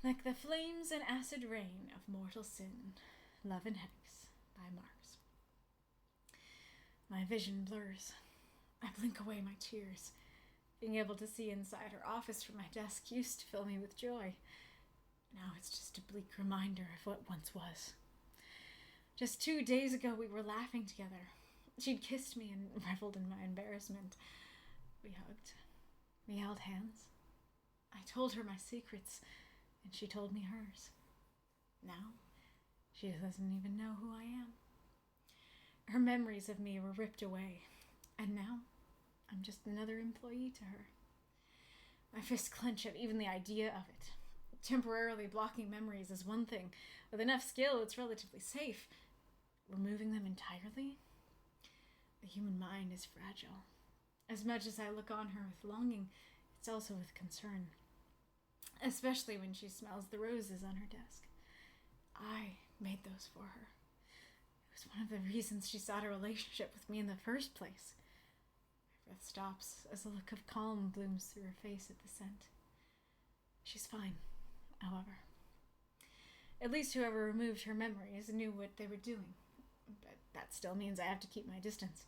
Like the flames and acid rain of mortal sin, Love and Hex by Marx. My vision blurs. I blink away my tears. Being able to see inside her office from my desk used to fill me with joy. Now it's just a bleak reminder of what once was. Just 2 days ago we were laughing together. She'd kissed me and reveled in my embarrassment. We hugged. We held hands. I told her my secrets, and she told me hers. Now, she doesn't even know who I am. Her memories of me were ripped away, and now I'm just another employee to her. My fists clench at even the idea of it. Temporarily blocking memories is one thing. With enough skill, it's relatively safe. Removing them entirely? The human mind is fragile. As much as I look on her with longing, it's also with concern. Especially when she smells the roses on her desk. I made those for her. It was one of the reasons she sought a relationship with me in the first place. Her breath stops as a look of calm blooms through her face at the scent. She's fine, however. At least whoever removed her memories knew what they were doing. But that still means I have to keep my distance.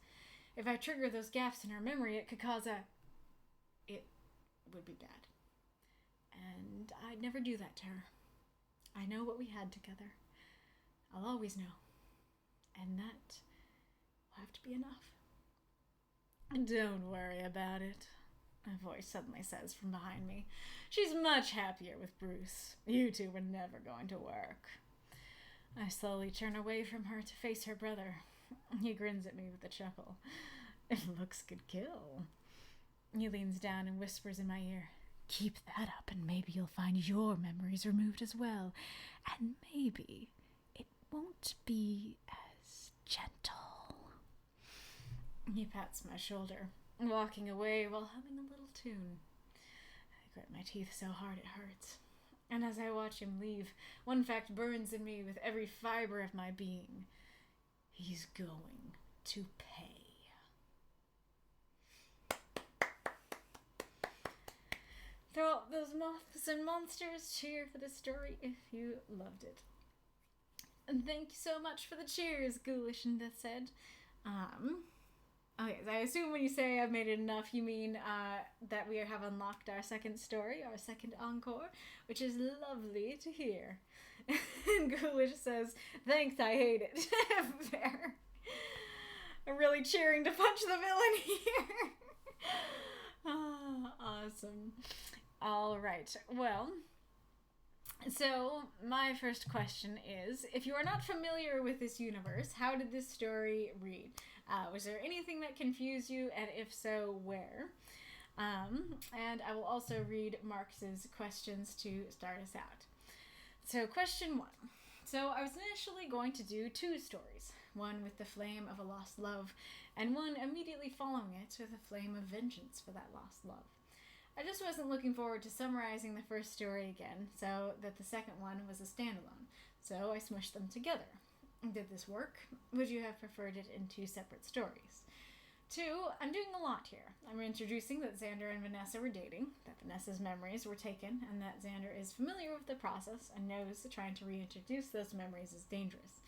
If I trigger those gaps in her memory, it could cause It would be bad. And I'd never do that to her. I know what we had together. I'll always know. And that will have to be enough. Don't worry about it, a voice suddenly says from behind me. She's much happier with Bruce. You two were never going to work. I slowly turn away from her to face her brother. He grins at me with a chuckle. If looks could kill. He leans down and whispers in my ear, keep that up and maybe you'll find your memories removed as well. And maybe it won't be as gentle. He pats my shoulder, walking away while humming a little tune. I grit my teeth so hard it hurts. And as I watch him leave, one fact burns in me with every fiber of my being. He's going to pay. Throw out those moths and monsters. Cheer for the story if you loved it. And thank you so much for the cheers, Ghoulish and Death said. Okay, so I assume when you say I've made it enough, you mean that we have unlocked our second story, our second encore, which is lovely to hear. And Ghoulish says, thanks, I hate it. Fair. I'm really cheering to punch the villain here. Awesome. All right, well, so my first question is, if you are not familiar with this universe, how did this story read? Was there anything that confused you, and if so, where? And I will also read Marx's questions to start us out. So question 1. So I was initially going to do 2 stories, one with the flame of a lost love, and one immediately following it with a flame of vengeance for that lost love. I just wasn't looking forward to summarizing the first story again, so that the second one was a standalone, so I smushed them together. Did this work? Would you have preferred it in 2 separate stories? 2, I'm doing a lot here. I'm introducing that Xander and Vanessa were dating, that Vanessa's memories were taken, and that Xander is familiar with the process and knows that trying to reintroduce those memories is dangerous.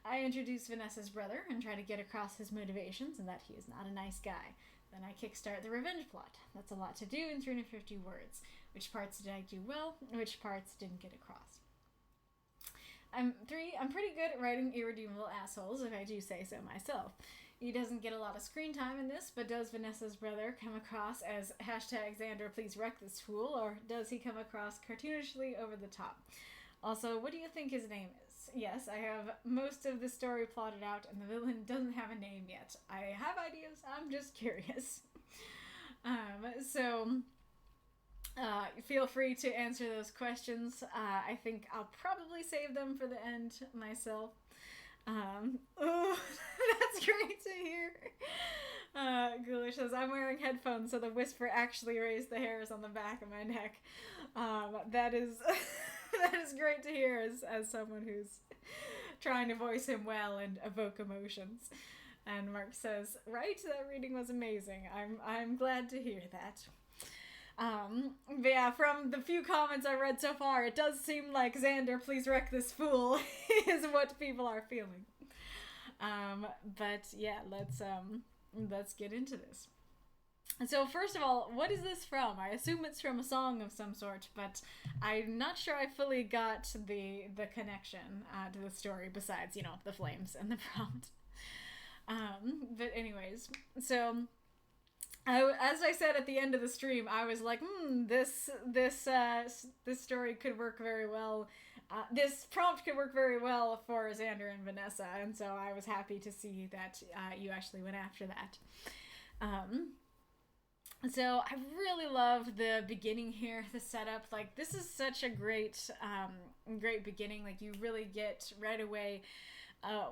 I introduce Vanessa's brother and try to get across his motivations and that he is not a nice guy. Then I kickstart the revenge plot. That's a lot to do in 350 words. Which parts did I do well, and which parts didn't get across? 3, I'm pretty good at writing irredeemable assholes, if I do say so myself. He doesn't get a lot of screen time in this, but does Vanessa's brother come across as #Xander please wreck this fool, or does he come across cartoonishly over the top? Also, what do you think his name is? Yes, I have most of the story plotted out, and the villain doesn't have a name yet. I have ideas, I'm just curious. Feel free to answer those questions. I think I'll probably save them for the end myself. That's great to hear. Ghoulish says, I'm wearing headphones, so the whisper actually raised the hairs on the back of my neck. That is that is great to hear as someone who's trying to voice him well and evoke emotions. And Mark says, right, that reading was amazing. I'm glad to hear that. But yeah, from the few comments I read so far, it does seem like Xander, please wreck this fool, is what people are feeling. But yeah, let's get into this. So first of all, what is this from? I assume it's from a song of some sort, but I'm not sure I fully got the connection to the story. Besides, the flames and the prompt. But anyways, so as I said at the end of the stream, I was like, this story could work very well. This prompt could work very well for Xander and Vanessa, and so I was happy to see that you actually went after that. So I really love the beginning here, the setup. Like, this is such a great beginning. Like, you really get right away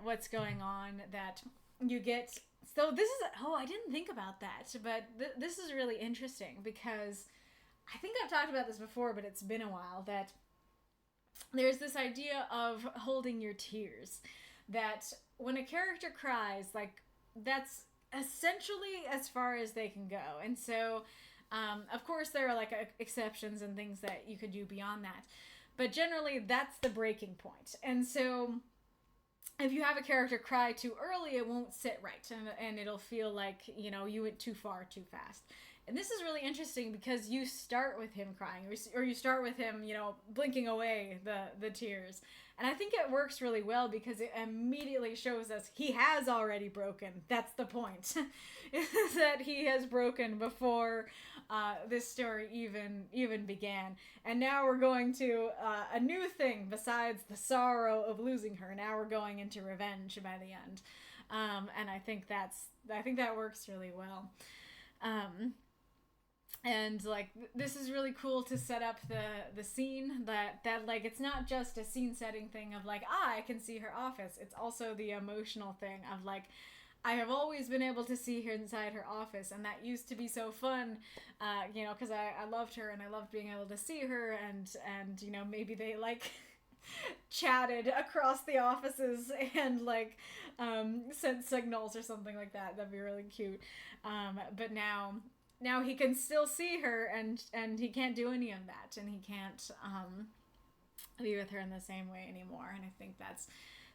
what's going on. That you get. So this is. Oh, I didn't think about that, but this is really interesting because I think I've talked about this before, but it's been a while. That there's this idea of holding your tears. That when a character cries, like, that's essentially as far as they can go. And so of course there are like exceptions and things that you could do beyond that, but generally that's the breaking point. And so if you have a character cry too early, it won't sit right, and it'll feel like you went too far too fast. And this is really interesting because you start with him crying, or you start with him blinking away the tears. And I think it works really well because it immediately shows us he has already broken. That's the point. Is that he has broken before this story even began. And now we're going to a new thing besides the sorrow of losing her. Now we're going into revenge by the end. And I think that works really well. And like this is really cool to set up the scene that like it's not just a scene setting thing of like I can see her office. It's also the emotional thing of like I have always been able to see her inside her office, and that used to be so fun, because I loved her and I loved being able to see her, and maybe they like chatted across the offices and like sent signals or something like that. That'd be really cute. But now he can still see her, and he can't do any of that, and he can't be with her in the same way anymore. And I think that's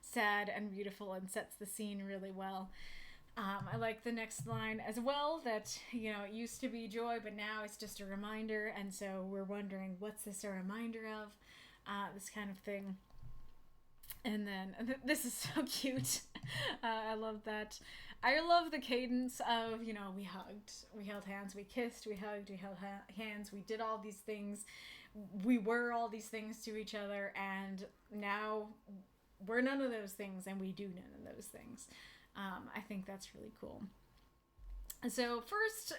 sad and beautiful and sets the scene really well. I like the next line as well, that it used to be joy, but now it's just a reminder, and so we're wondering what's this a reminder of, this kind of thing. And then this is so cute. I love that. I love the cadence of, we hugged, we held hands, we kissed, we hugged, we held hands, we did all these things, we were all these things to each other, and now we're none of those things, and we do none of those things. I think that's really cool. So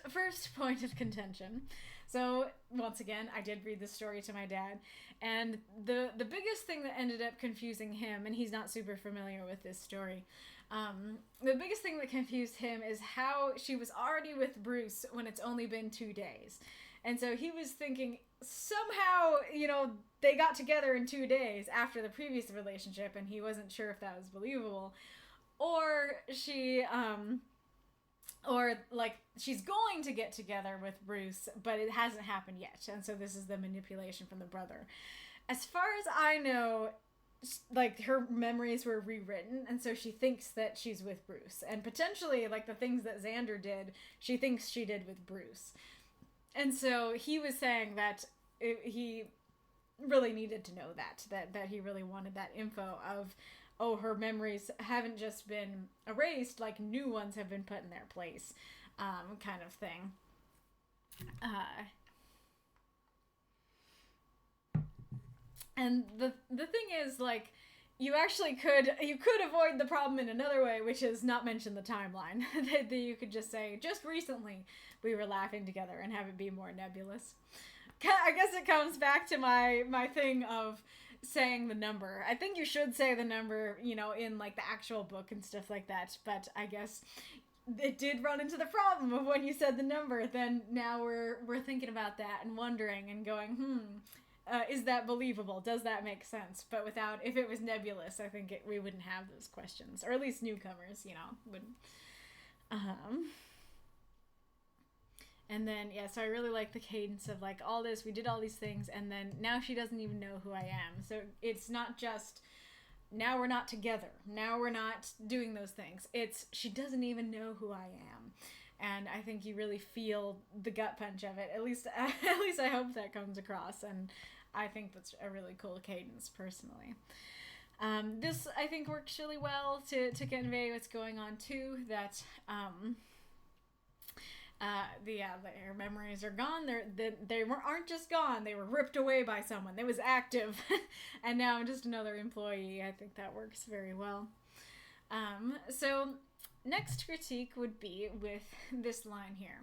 first point of contention. So once again, I did read this story to my dad, and the biggest thing that ended up confusing him, and he's not super familiar with this story, the biggest thing that confused him is how she was already with Bruce when it's only been 2 days. And so he was thinking somehow, they got together in 2 days after the previous relationship, and he wasn't sure if that was believable. Or she, or like she's going to get together with Bruce, but it hasn't happened yet. And so this is the manipulation from the brother. As far as I know, like her memories were rewritten, and so she thinks that she's with Bruce, and potentially like the things that Xander did, she thinks she did with Bruce. And so he was saying that he really needed to know that he really wanted that info of, oh, her memories haven't just been erased, like new ones have been put in their place, kind of thing. And the thing is, like, you actually could avoid the problem in another way, which is not mention the timeline. that you could just say, just recently we were laughing together, and have it be more nebulous. I guess it comes back to my thing of saying the number. I think you should say the number, in like the actual book and stuff like that, but I guess it did run into the problem of when you said the number, then now we're thinking about that and wondering and going, is that believable? Does that make sense? But if it was nebulous, I think we wouldn't have those questions, or at least newcomers, wouldn't. And then, yeah, so I really like the cadence of like all this, we did all these things, and then now she doesn't even know who I am. So it's not just now we're not together, now we're not doing those things. It's she doesn't even know who I am. And I think you really feel the gut punch of it. At least I hope that comes across. And I think that's a really cool cadence, personally. This, I think, works really well to convey what's going on, too. That their memories are gone. They aren't just gone. They were ripped away by someone. They was active, and now I'm just another employee. I think that works very well. So next critique would be with this line here.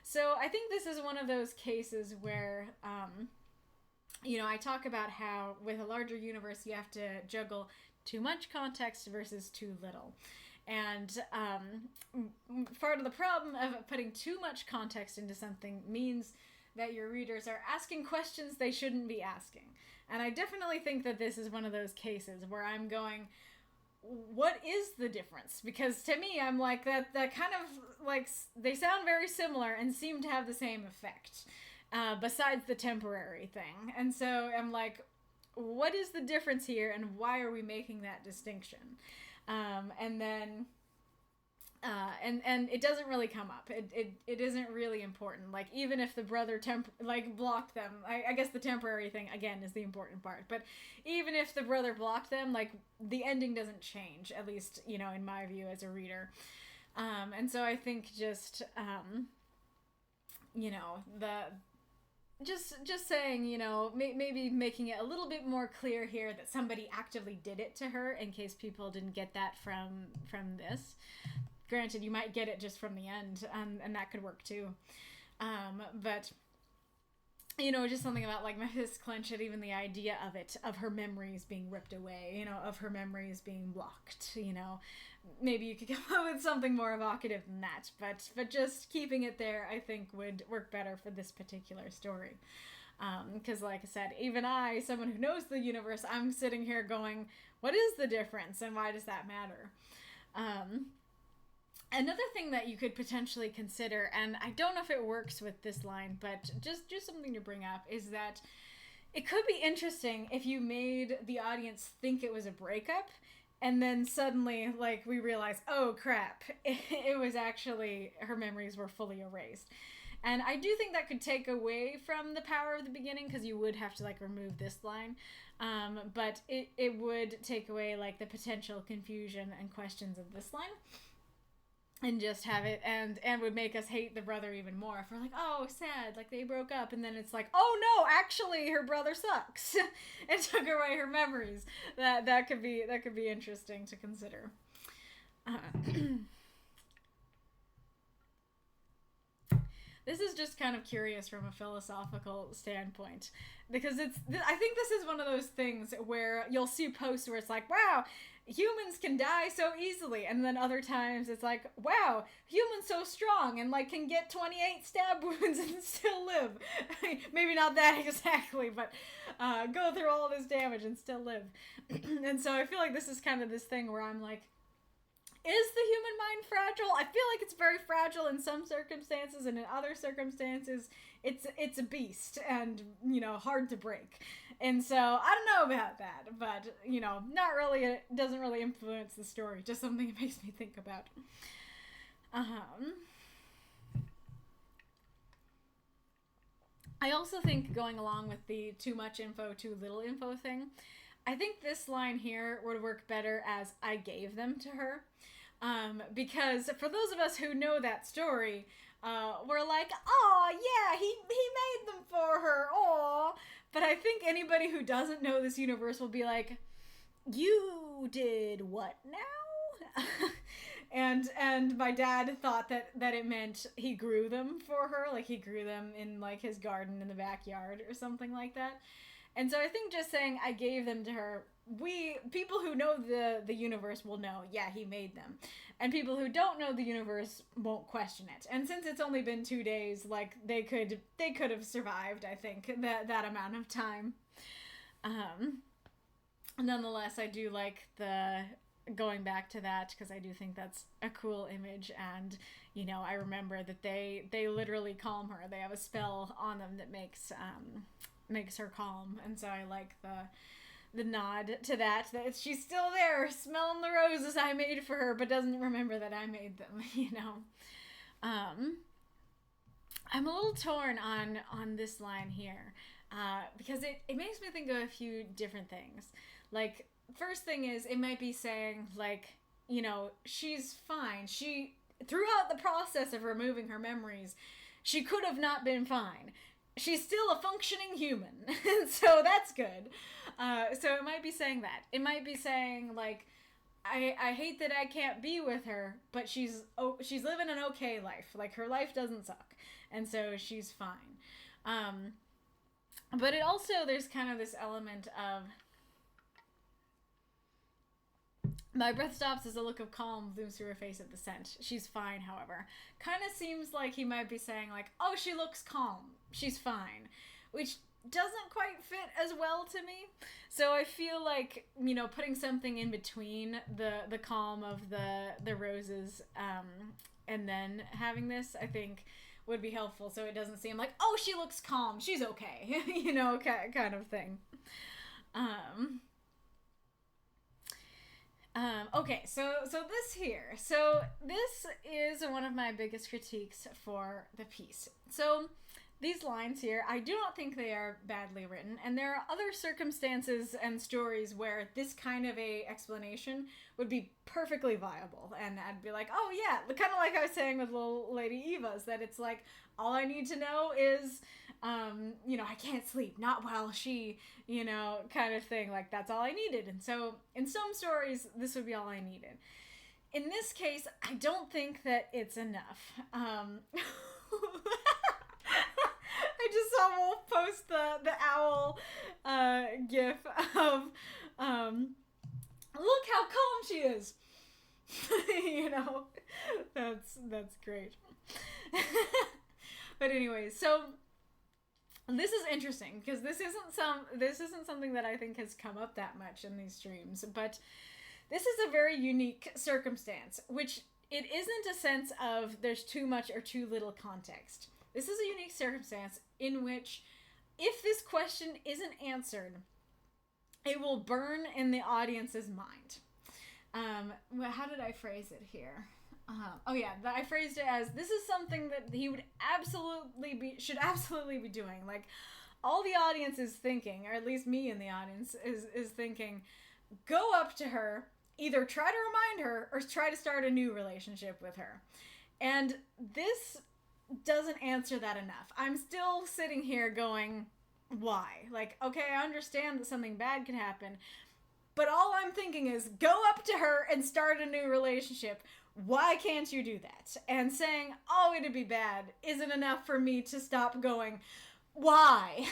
So I think this is one of those cases where, I talk about how with a larger universe you have to juggle too much context versus too little. And part of the problem of putting too much context into something means that your readers are asking questions they shouldn't be asking. And I definitely think that this is one of those cases where I'm going, what is the difference? Because to me, I'm like, that kind of, like, they sound very similar and seem to have the same effect, besides the temporary thing. And so I'm like, what is the difference here, and why are we making that distinction? And then, and it doesn't really come up. It isn't really important. Like, even if the brother blocked them, I guess the temporary thing, again, is the important part. But even if the brother blocked them, like, the ending doesn't change, at least, in my view as a reader. And so I think just saying, maybe making it a little bit more clear here that somebody actively did it to her, in case people didn't get that from this. Granted, you might get it just from the end, and that could work too. But, just something about, like, my fist clenched at even the idea of her memories being ripped away, of her memories being blocked, Maybe you could come up with something more evocative than that, but just keeping it there, I think, would work better for this particular story. Because, like I said, even I, someone who knows the universe, I'm sitting here going, what is the difference, and why does that matter? Another thing that you could potentially consider, and I don't know if it works with this line, but just something to bring up, is that it could be interesting if you made the audience think it was a breakup, and then suddenly, like, we realize, oh crap, it was actually, her memories were fully erased. And I do think that could take away from the power of the beginning, because you would have to, like, remove this line. But it would take away, like, the potential confusion and questions of this line. And just have it, and would make us hate the brother even more. If we're like, oh, sad, like, they broke up, and then it's like, oh no, actually, her brother sucks. It took away her memories. That could be interesting to consider. This is just kind of curious from a philosophical standpoint, because I think this is one of those things where you'll see posts where it's like, wow, humans can die so easily, and then other times it's like, wow, humans so strong and, like, can get 28 stab wounds and still live. Maybe not that exactly, but go through all this damage and still live. And so I feel like this is kind of this thing where I'm like, is the human mind fragile? I feel like it's very fragile in some circumstances, and in other circumstances it's a beast and, hard to break. And so I don't know about that, but, not really, it doesn't really influence the story, just something it makes me think about. I also think, going along with the too much info, too little info thing, I think this line here would work better as I gave them to her. Because for those of us who know that story, we're like, oh yeah, he made them for her, aw. But I think anybody who doesn't know this universe will be like, you did what now? And my dad thought that it meant he grew them for her, like he grew them in, like, his garden in the backyard or something like that. And so I think just saying I gave them to her, people who know the universe will know, yeah, he made them. And people who don't know the universe won't question it. And since it's only been 2 days, like, they could have survived, I think, that amount of time. Nonetheless, I do like the going back to that because I do think that's a cool image. And I remember that they literally calm her. They have a spell on them that makes her calm, and so I like the nod to that she's still there smelling the roses I made for her, but doesn't remember that I made them. I'm a little torn on this line here, because it makes me think of a few different things. Like, first thing is, it might be saying, like, she's fine. She, throughout the process of removing her memories, she could have not been fine. She's still a functioning human. So that's good. So it might be saying that. It might be saying, like, I hate that I can't be with her, but she's living an okay life. Like, her life doesn't suck. And so she's fine. But it also, there's kind of this element of, my breath stops as a look of calm blooms through her face at the scent. She's fine, however. Kind of seems like he might be saying, like, oh, she looks calm. She's fine. Which doesn't quite fit as well to me. So I feel like, putting something in between the calm of the roses, and then having this, I think, would be helpful. So it doesn't seem like, oh, she looks calm. She's okay. Kind of thing. Okay, so this here. So this is one of my biggest critiques for the piece. So these lines here, I do not think they are badly written, and there are other circumstances and stories where this kind of a explanation would be perfectly viable, and I'd be like, oh yeah, kind of like I was saying with little Lady Eva's, that it's like, all I need to know is, I can't sleep, not while she, kind of thing, like, that's all I needed. And so in some stories, this would be all I needed. In this case, I don't think that it's enough. I just saw Wolf post the owl gif of look how calm she is. That's great. But anyways, so this is interesting because this isn't something that I think has come up that much in these streams, but this is a very unique circumstance, which it isn't a sense of there's too much or too little context. This is a unique circumstance in which, if this question isn't answered, it will burn in the audience's mind. How did I phrase it here? I phrased it as, this is something that he would should absolutely be doing. Like, all the audience is thinking, or at least me in the audience is thinking, go up to her, either try to remind her or try to start a new relationship with her. And this doesn't answer that enough. I'm still sitting here going, why? Like, okay, I understand that something bad can happen, but all I'm thinking is, go up to her and start a new relationship. Why can't you do that? And saying, oh, it'd be bad, isn't enough for me to stop going, why?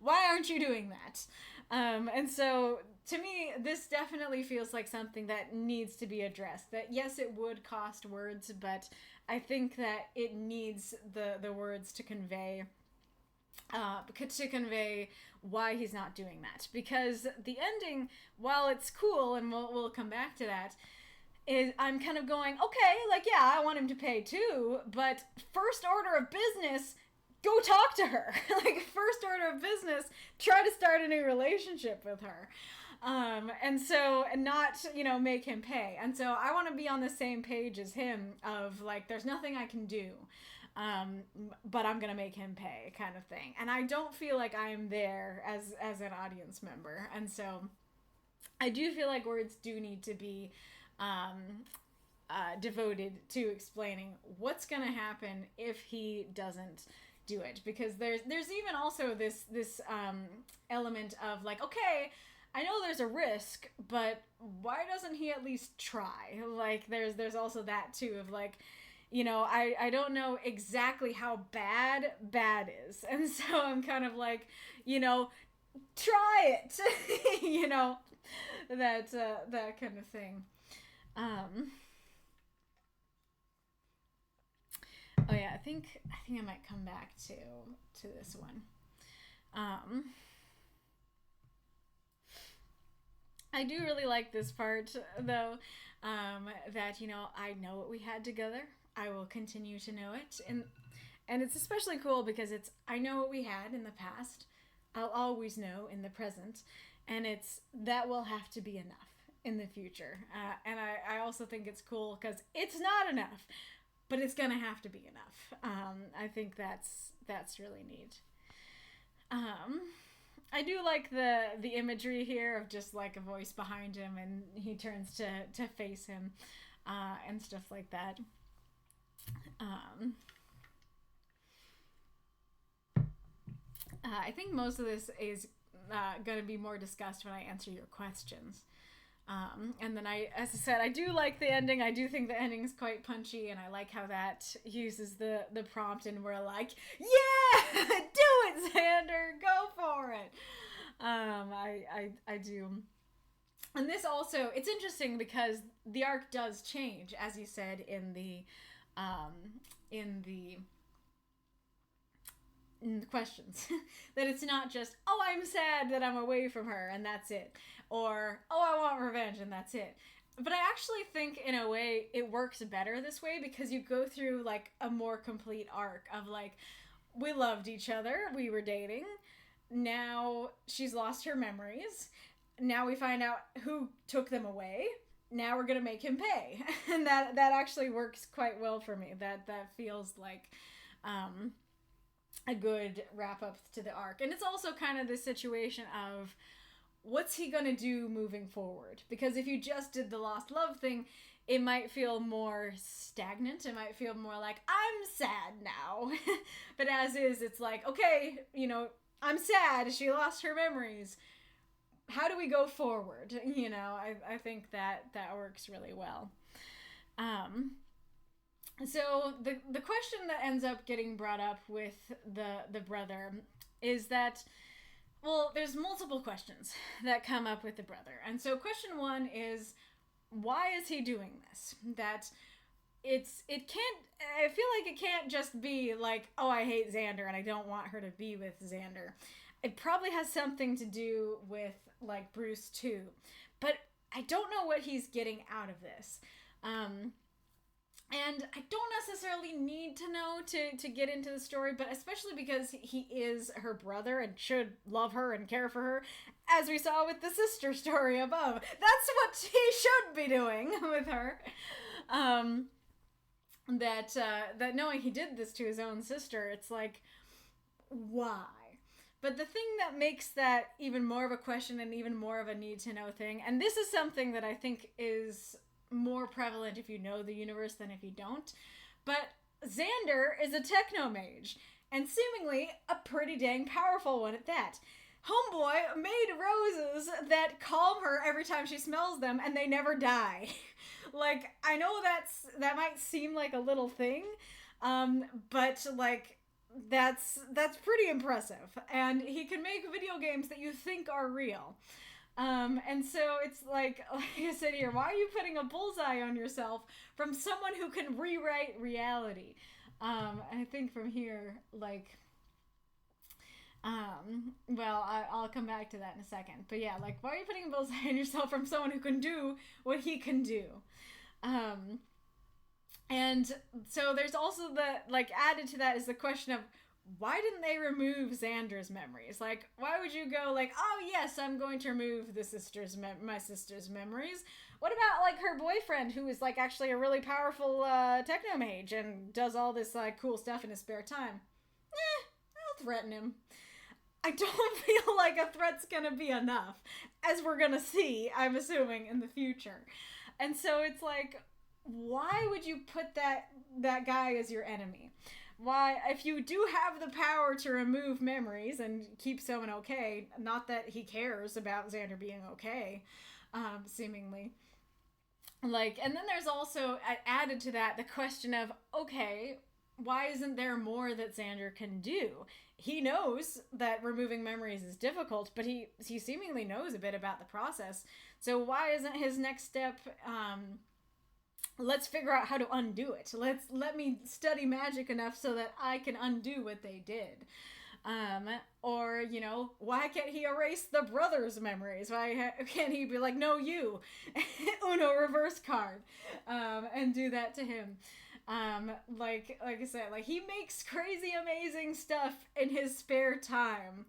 Why aren't you doing that? And so, to me, this definitely feels like something that needs to be addressed. That, yes, it would cost words, but I think that it needs the words to convey why he's not doing that. Because the ending, while it's cool, and we'll come back to that, is I'm kind of going, okay, like, yeah, I want him to pay too, but first order of business, go talk to her. Like, first order of business, try to start a new relationship with her. And so, and not, make him pay. And so I want to be on the same page as him of, like, there's nothing I can do, but I'm going to make him pay, kind of thing. And I don't feel like I'm there as an audience member. And so I do feel like words do need to be devoted to explaining what's going to happen if he doesn't do it. Because there's even also this element of, like, okay, I know there's a risk, but why doesn't he at least try? Like, there's also that too of, like, I don't know exactly how bad is. And so I'm kind of like, try it, that kind of thing. Oh yeah, I think I might come back to this one. I do really like this part, though, that, I know what we had together. I will continue to know it. And it's especially cool because I know what we had in the past. I'll always know in the present. And that will have to be enough in the future. And I also think it's cool because it's not enough, but it's going to have to be enough. I think that's really neat. I do like the imagery here of just like a voice behind him and he turns to face him and stuff like that. I think most of this is going to be more discussed when I answer your questions. And then as I said, I do like the ending. I do think the ending is quite punchy, and I like how that uses the prompt, and we're like, yeah, do it, Xander, go for it. I do. And this also, it's interesting because the arc does change, as you said in the questions. That it's not just, oh, I'm sad that I'm away from her and that's it, or oh, I want revenge and that's it. But I actually think in a way it works better this way because you go through like a more complete arc of like, we loved each other, we were dating, now she's lost her memories, now we find out who took them away, now we're gonna make him pay. And that actually works quite well for me. That feels like a good wrap up to the arc. And it's also kind of this situation of what's he gonna do moving forward? Because if you just did the lost love thing, it might feel more stagnant. It might feel more like, I'm sad now. But as is, it's like, okay, I'm sad. She lost her memories. How do we go forward? I think that works really well. So the question that ends up getting brought up with the brother is that, well, there's multiple questions that come up with the brother. And so question one is, why is he doing this? That I feel like it can't just be like, oh, I hate Xander and I don't want her to be with Xander. It probably has something to do with like Bruce too. But I don't know what he's getting out of this. And I don't necessarily need to know to get into the story, but especially because he is her brother and should love her and care for her, as we saw with the sister story above. That's what he should be doing with her. That knowing he did this to his own sister, it's like, why? But the thing that makes that even more of a question and even more of a need to know thing, and this is something that I think is more prevalent if you know the universe than if you don't, but Xander is a techno-mage, and seemingly a pretty dang powerful one at that. Homeboy made roses that calm her every time she smells them, and they never die. Like, I know that might seem like a little thing, but like, that's pretty impressive. And he can make video games that you think are real. And so it's like I said here, why are you putting a bullseye on yourself from someone who can rewrite reality? I think from here, like, well, I'll come back to that in a second. But yeah, like, why are you putting a bullseye on yourself from someone who can do what he can do? And so there's also added to that is the question of, why didn't they remove Xander's memories? Like, why would you go like, oh yes, I'm going to remove my sister's memories? What about like her boyfriend, who is like actually a really powerful techno mage and does all this like cool stuff in his spare time? I'll threaten him. I don't feel like a threat's gonna be enough, as we're gonna see, I'm assuming, in the future. And so it's like, why would you put that guy as your enemy? Why, if you do have the power to remove memories and keep someone okay, not that he cares about Xander being okay, seemingly. Like, and then there's also, added to that, the question of, okay, why isn't there more that Xander can do? He knows that removing memories is difficult, but he seemingly knows a bit about the process. So why isn't his next step, let's figure out how to undo it. Let me study magic enough so that I can undo what they did. Or, you know, why can't he erase the brother's memories? Why can't he be like, no, you, Uno reverse card, and do that to him? Like I said, like, he makes crazy amazing stuff in his spare time.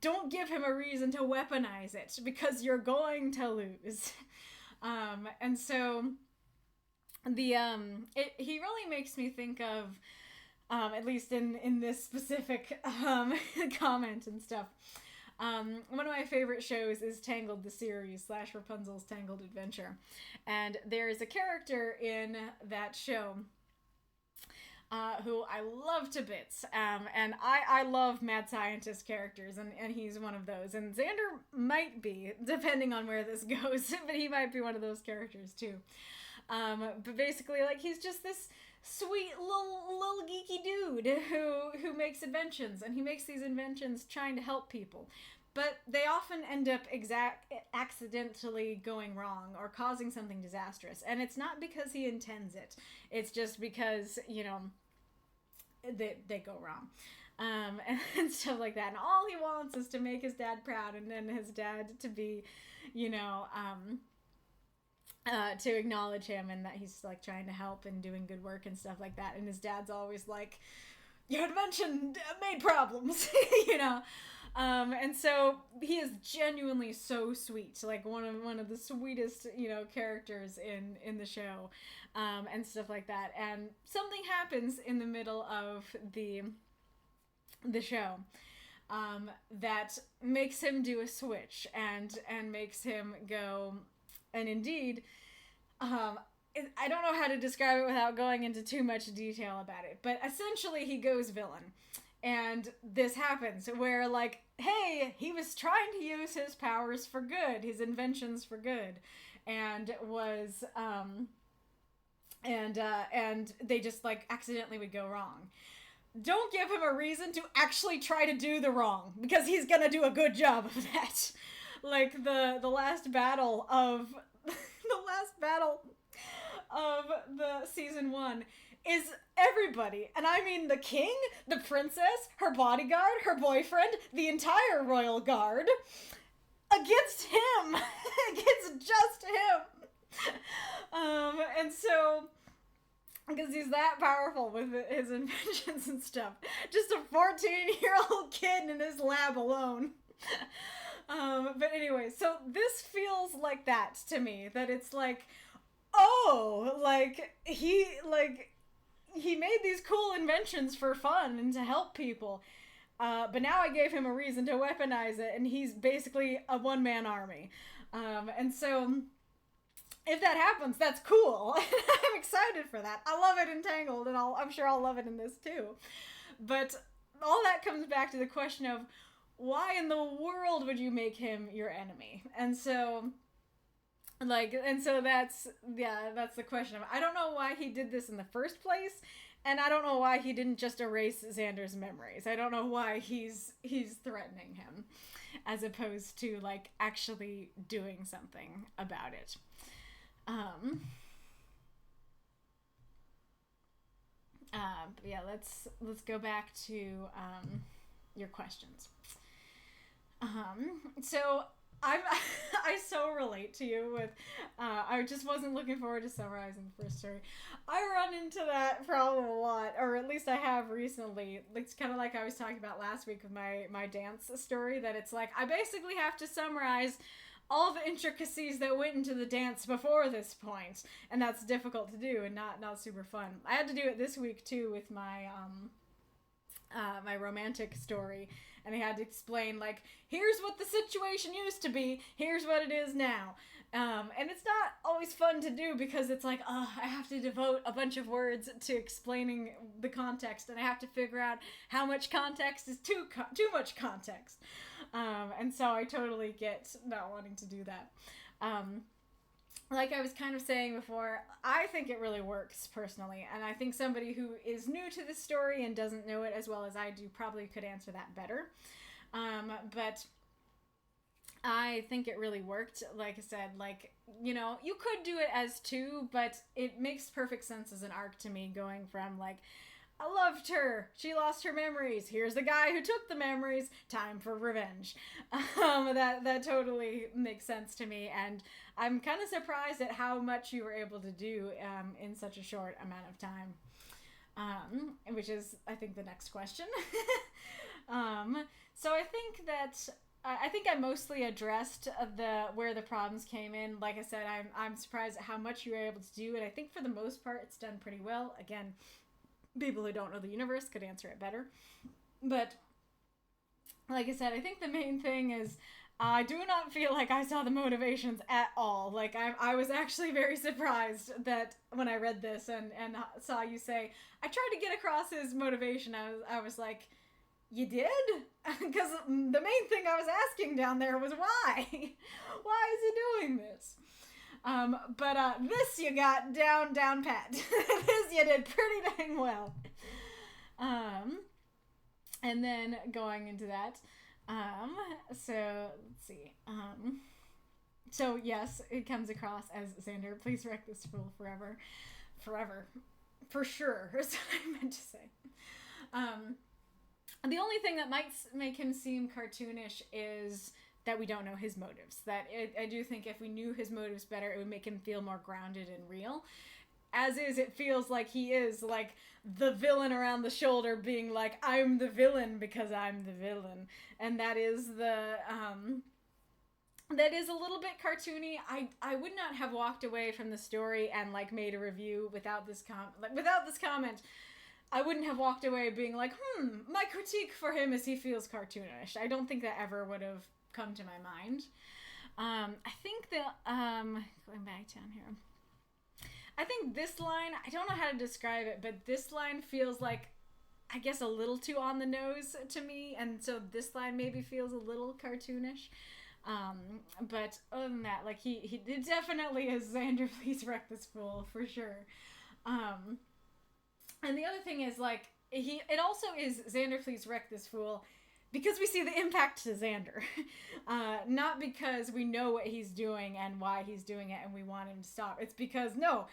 Don't give him a reason to weaponize it, because you're going to lose. And so he really makes me think of, at least in this specific comment and stuff. One of my favorite shows is Tangled the series / Rapunzel's Tangled Adventure, and there is a character in that show who I love to bits, and I love mad scientist characters, and he's one of those, and Xander might be, depending on where this goes, but he might be one of those characters too. But basically, like, he's just this sweet little geeky dude who makes inventions, and he makes these inventions trying to help people, but they often end up accidentally going wrong or causing something disastrous, and it's not because he intends it. It's just because, you know, they go wrong. And stuff like that. And all he wants is to make his dad proud, and then his dad to be, you know, to acknowledge him, and that he's, like, trying to help and doing good work and stuff like that. And his dad's always like, your invention made problems, you know. And so he is genuinely so sweet, like one of the sweetest, you know, characters in the show, and stuff like that. And something happens in the middle of the show, that makes him do a switch and makes him go, and indeed, I don't know how to describe it without going into too much detail about it, but essentially he goes villain. And this happens where, like, hey, he was trying to use his powers for good, his inventions for good, and was, and they just, like, accidentally would go wrong. Don't give him a reason to actually try to do the wrong, because he's gonna do a good job of that. Like, the last battle of the season 1 is everybody, and I mean the king, the princess, her bodyguard, her boyfriend, the entire royal guard, against him. Against just him. And so, because he's that powerful with his inventions and stuff. Just a 14-year-old kid in his lab alone. But anyway, so this feels like that to me, that it's like, oh, like, he made these cool inventions for fun and to help people, but now I gave him a reason to weaponize it, and he's basically a one-man army. And so, if that happens, that's cool. I'm excited for that. I love it in Tangled, and I'm sure I'll love it in this too. But all that comes back to the question of, why in the world would you make him your enemy? And so, like, and so that's the question of, I don't know why he did this in the first place, and I don't know why he didn't just erase Xander's memories. I don't know why he's threatening him, as opposed to, like, actually doing something about it. But yeah, let's go back to your questions. So I so relate to you with, I just wasn't looking forward to summarizing the first story. I run into that problem a lot, or at least I have recently. It's kind of like I was talking about last week with my dance story, that it's like, I basically have to summarize all the intricacies that went into the dance before this point, and that's difficult to do and not super fun. I had to do it this week too with my my romantic story, and I had to explain, like, here's what the situation used to be, here's what it is now. And it's not always fun to do, because it's like, I have to devote a bunch of words to explaining the context, and I have to figure out how much context is too much context. And so I totally get not wanting to do that. Like I was kind of saying before, I think it really works personally, and I think somebody who is new to this story and doesn't know it as well as I do probably could answer that better. But I think it really worked. Like I said, like, you know, you could do it as 2, but it makes perfect sense as an arc to me, going from, like, I loved her. She lost her memories. Here's the guy who took the memories. Time for revenge. That totally makes sense to me, and I'm kind of surprised at how much you were able to do in such a short amount of time. Which is, I think, the next question. So I think that I mostly addressed where the problems came in. Like I said, I'm surprised at how much you were able to do, and I think for the most part it's done pretty well. Again, people who don't know the universe could answer it better, but like I said, I think the main thing is I do not feel like I saw the motivations at all. Like, I was actually very surprised that when I read this and saw you say, I tried to get across his motivation, I was like, you did? Because the main thing I was asking down there was why? Why is he doing this? But this you got down pat. This you did pretty dang well. And then going into that, so let's see. So yes, it comes across as Xander, please wreck this fool forever. For sure, is what I meant to say. The only thing that might make him seem cartoonish is that we don't know his motives. I do think if we knew his motives better, it would make him feel more grounded and real. As is, it feels like he is like the villain around the shoulder being like, I'm the villain because I'm the villain. And that is that is a little bit cartoony. I would not have walked away from the story and like made a review without this comment. I wouldn't have walked away being like, my critique for him is he feels cartoonish. I don't think that ever would have come to my mind. I think that, going back down here, I think this line, I don't know how to describe it, but this line feels like, I guess, a little too on the nose to me, and so this line maybe feels a little cartoonish. But other than that, like, he definitely is Xander, please wreck this fool, for sure. And the other thing is, like, it also is Xander, please wreck this fool, because we see the impact to Xander. Not because we know what he's doing and why he's doing it and we want him to stop. It's because, no,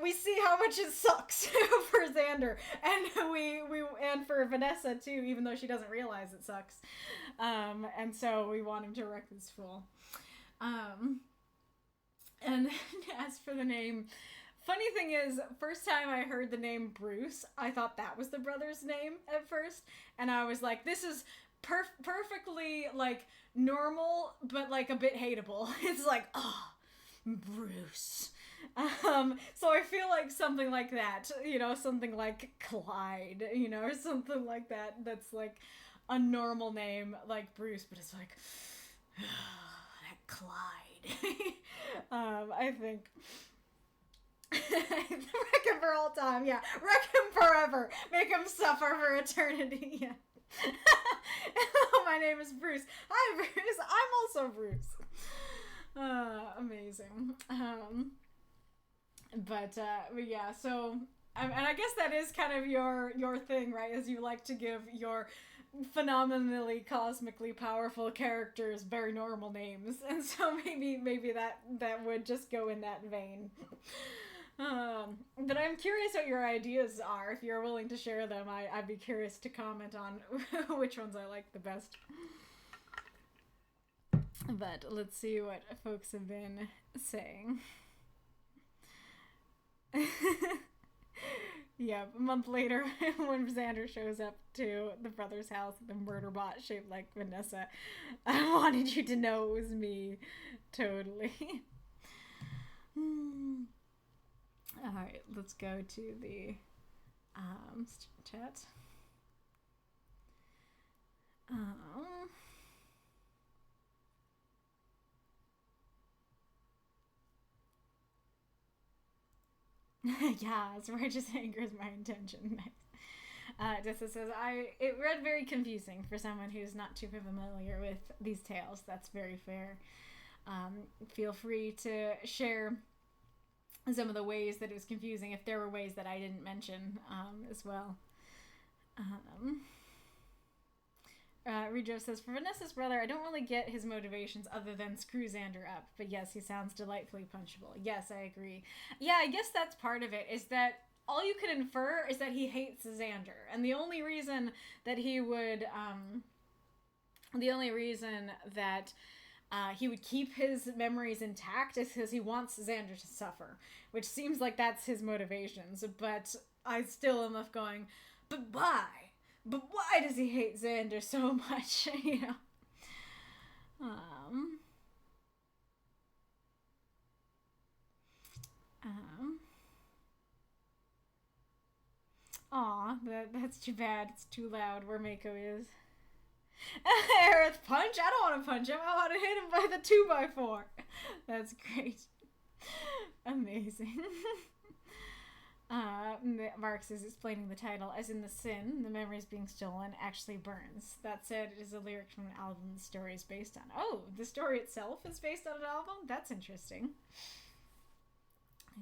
we see how much it sucks for Xander. And for Vanessa, too, even though she doesn't realize it sucks. And so we want him to wreck this fool. And as for the name... Funny thing is, first time I heard the name Bruce, I thought that was the brother's name at first, and I was like, this is perfectly, like, normal, but, like, a bit hateable. It's like, oh, Bruce. So I feel like something like that, something like Clyde, or something like that, that's, like, a normal name, like Bruce, but it's like, that Clyde. I think... Wreck him for all time, yeah. Wreck him forever. Make him suffer for eternity, yeah. Hello, my name is Bruce. Hi, Bruce. I'm also Bruce. Amazing. But yeah, so... and I guess that is kind of your thing, right? Is you like to give your phenomenally cosmically powerful characters very normal names. And so maybe that would just go in that vein. But I'm curious what your ideas are. If you're willing to share them, I'd be curious to comment on which ones I like the best. But let's see what folks have been saying. Yeah, a month later, when Xander shows up to the brother's house with a murder bot shaped like Vanessa, I wanted you to know it was me. Totally. Alright, let's go to the chat. Yeah, it's righteous anger is my intention. Nice. Dessa says, it read very confusing for someone who's not too familiar with these tales. That's very fair. Feel free to share some of the ways that it was confusing, if there were ways that I didn't mention as well. Rejo says, for Vanessa's brother, I don't really get his motivations other than screw Xander up. But yes, he sounds delightfully punchable. Yes, I agree. Yeah, I guess that's part of it, is that all you can infer is that he hates Xander, and the only reason that he would keep his memories intact is because he wants Xander to suffer, which seems like that's his motivations. But I still am left going, but why? But why does he hate Xander so much? You know. Aw, that's too bad. It's too loud where Mako is. Aerith, punch? I don't want to punch him. I want to hit him by the 2x4. That's great. Amazing. Marx is explaining the title as in the sin, the memories being stolen, actually burns. That said, it is a lyric from an album the story is based on. Oh, the story itself is based on an album? That's interesting.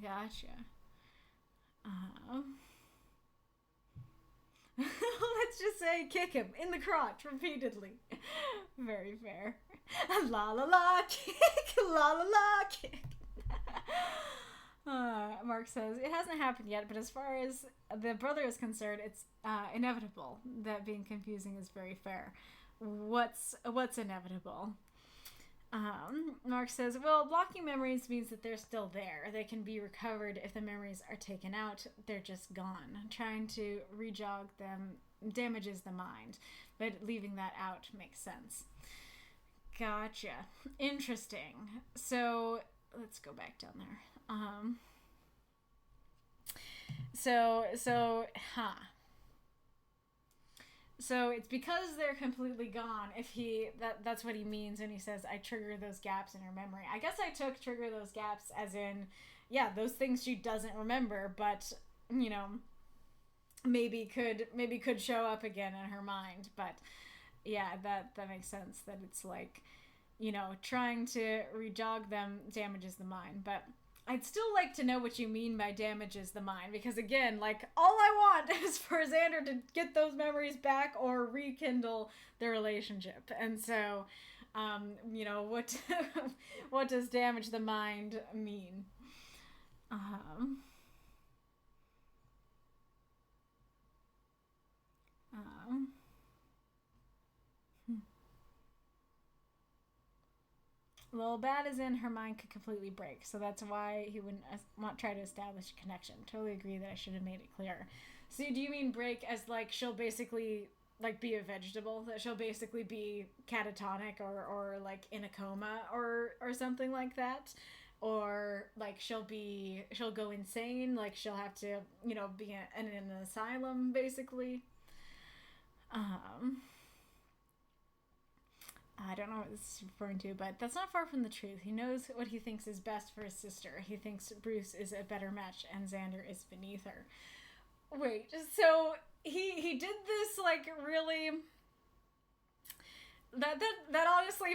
Gotcha. Let's just say kick him in the crotch repeatedly. Very fair. La la la kick, la la la kick. Mark says, it hasn't happened yet, but as far as the brother is concerned, it's inevitable. That being confusing is very fair. What's inevitable? Mark says, well, blocking memories means that they're still there. They can be recovered if the memories are taken out. They're just gone. Trying to rejog them damages the mind, but leaving that out makes sense. Gotcha. Interesting. So let's go back down there. So it's because they're completely gone. If that's what he means when he says, I trigger those gaps in her memory. I guess I took trigger those gaps as in, yeah, those things she doesn't remember, but, you know, maybe could show up again in her mind. But yeah, that makes sense, that it's like, you know, trying to rejog them damages the mind. But I'd still like to know what you mean by damages the mind, because again, like, all I want is for Xander to get those memories back or rekindle the relationship. And so, you know, what does damage the mind mean? Well, bad as in her mind could completely break, so that's why he wouldn't try to establish a connection. Totally agree that I should have made it clear. So do you mean break as like she'll basically like be a vegetable? That she'll basically be catatonic or like in a coma or something like that? Or like she'll go insane, like she'll have to, you know, be in an asylum basically? I don't know what this is referring to, but that's not far from the truth. He knows what he thinks is best for his sister. He thinks Bruce is a better match and Xander is beneath her. Wait, so he did this like really... That honestly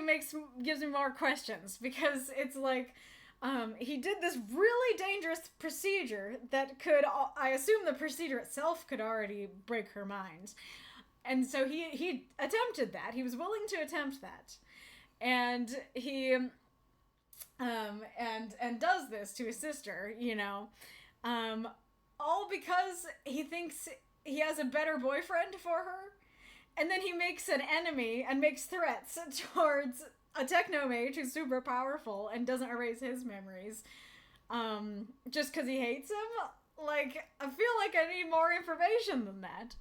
gives me more questions, because it's like he did this really dangerous procedure that could, I assume the procedure itself could already break her mind. And so he attempted that. He was willing to attempt that. And he and does this to his sister, you know. All because he thinks he has a better boyfriend for her. And then he makes an enemy and makes threats towards a techno-mage who's super powerful and doesn't erase his memories. Just because he hates him? Like, I feel like I need more information than that.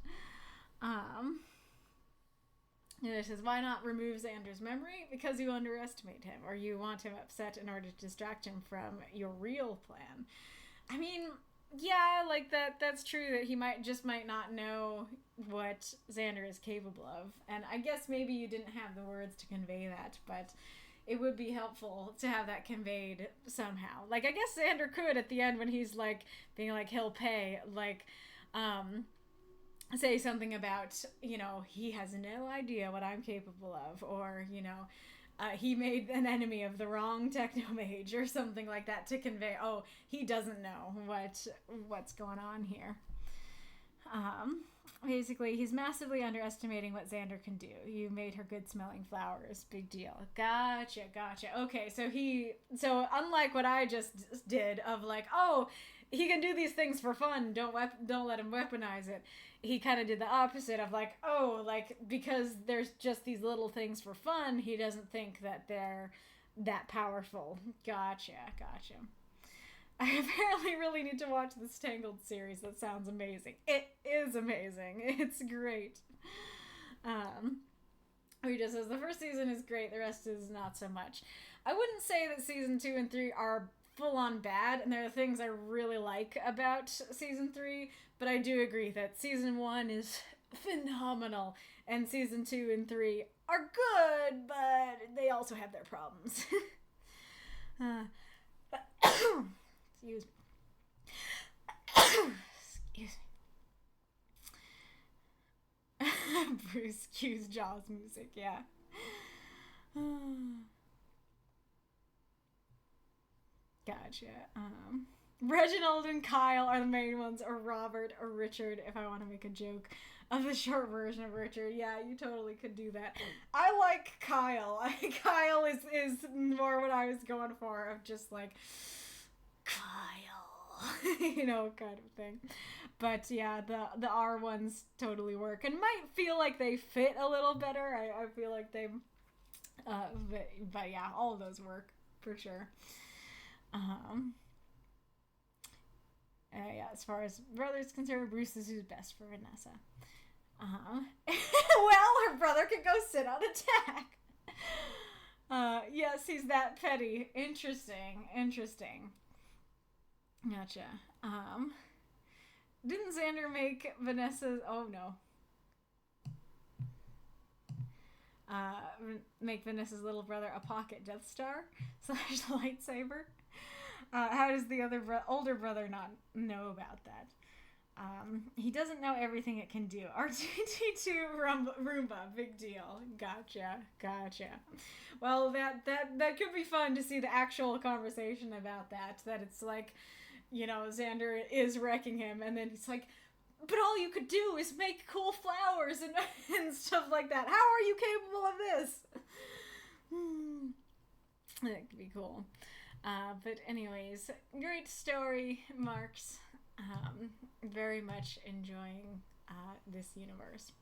It says, why not remove Xander's memory? Because you underestimate him, or you want him upset in order to distract him from your real plan. I mean, yeah, like that's true, that he might not know what Xander is capable of. And I guess maybe you didn't have the words to convey that, but it would be helpful to have that conveyed somehow. Like, I guess Xander could at the end, when he's like being like, he'll pay, like, say something about, you know, he has no idea what I'm capable of, or, you know, he made an enemy of the wrong techno-mage or something like that, to convey, oh, he doesn't know what's going on here. Basically, he's massively underestimating what Xander can do. You made her good-smelling flowers. Big deal. Gotcha. Okay, so unlike what I just did of like, oh, he can do these things for fun. Don't let him weaponize it. He kind of did the opposite of like, oh, like because there's just these little things for fun, he doesn't think that they're that powerful. Gotcha. I apparently really need to watch this Tangled series. That sounds amazing. It is amazing. It's great. He just says the first season is great, the rest is not so much. I wouldn't say that season 2 and 3 are full on bad, and there are things I really like about season 3, but I do agree that season 1 is phenomenal, and season 2 and 3 are good, but they also have their problems. Excuse me. Excuse me. Bruce cues Jaws music, yeah. Gotcha. Reginald and Kyle are the main ones, or Robert or Richard, if I want to make a joke of the short version of Richard. Yeah, you totally could do that. I like Kyle. Kyle is more what I was going for, of just like, Kyle, you know, kind of thing. But yeah, the R ones totally work, and might feel like they fit a little better. I feel like they, but yeah, all of those work for sure. Yeah, as far as brother's concerned, Bruce is who's best for Vanessa. Well, her brother can go sit on a tack. Yes, he's that petty. Interesting. Gotcha. Didn't Xander make Vanessa's... Oh, no. Make Vanessa's little brother a pocket Death Star / lightsaber? How does the older brother not know about that? He doesn't know everything it can do. R2-D2 Roomba, big deal. Gotcha. Well, that could be fun to see the actual conversation about that. That it's like, you know, Xander is wrecking him, and then he's like, but all you could do is make cool flowers and stuff like that. How are you capable of this? That could be cool. But anyways, great story, Marx. Very much enjoying this universe.